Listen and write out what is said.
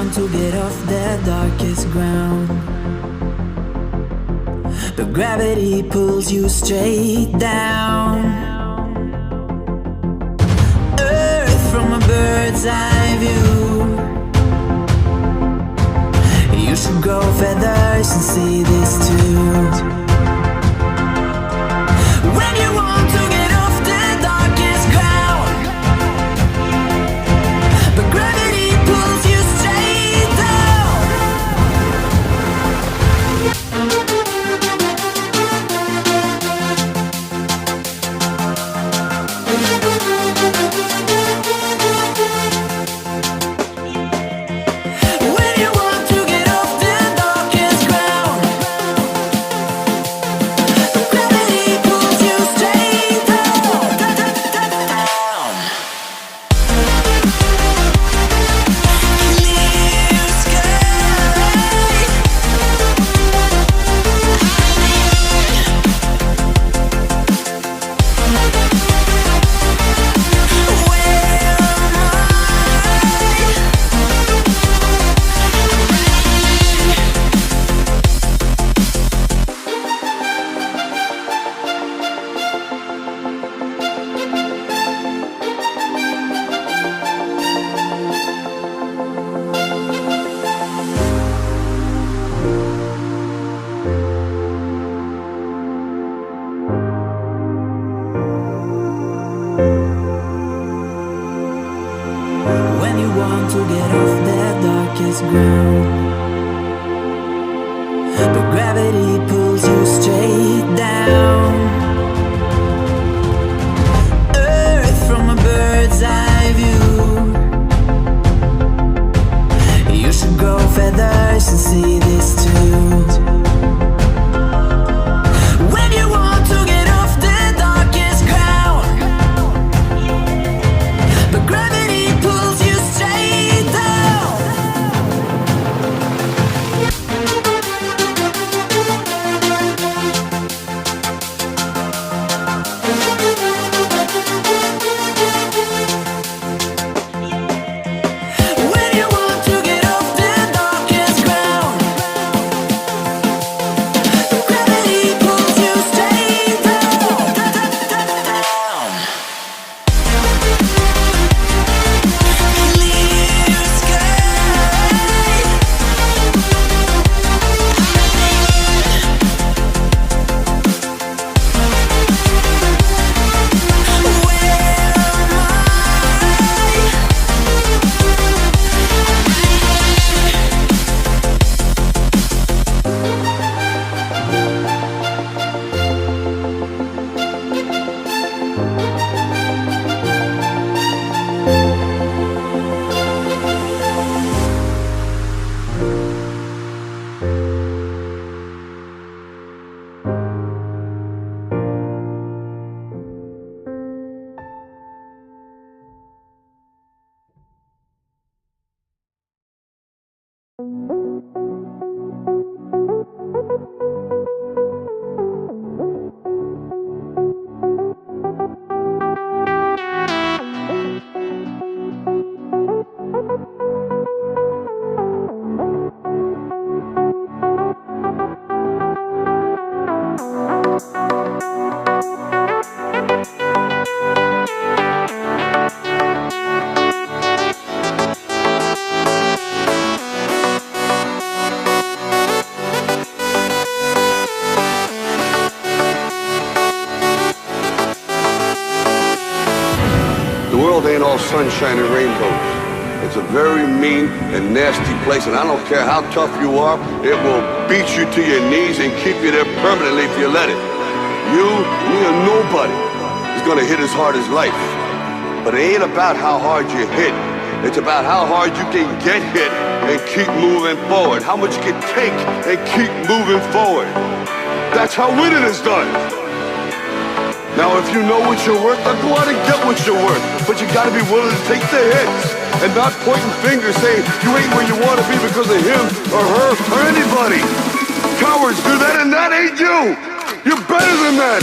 want to get off the darkest ground, but gravity pulls you straight down. Earth from a bird's eye view. You should grow feathers and see this too. When you want to get off the darkest ground, but gravity pulls you straight down. When you want to get off the darkest ground, but gravity pulls you straight down, down. Clear sky. When you want to get off the darkest ground, but gravity pulls you straight down. Earth from a bird's eye view. You should grow feathers and see this too. When you want to get off the darkest ground, but gravity pulls you straight down. When you want to get off the darkest ground, but gravity pulls you straight down, down. Clear sky. The world ain't all sunshine and rainbows. It's a very mean and nasty place, and I don't care how tough you are, it will beat you to your knees and keep you there permanently if you let it. You, me, or nobody is gonna hit as hard as life. But it ain't about how hard you hit. It's about how hard you can get hit and keep moving forward. How much you can take and keep moving forward. That's how winning is done. Now, if you know what you're worth, then go out and get what you're worth. But you gotta be willing to take the hits and not pointing fingers saying you ain't where you wanna be because of him or her or anybody. Cowards do that, and that ain't you. You're better than that.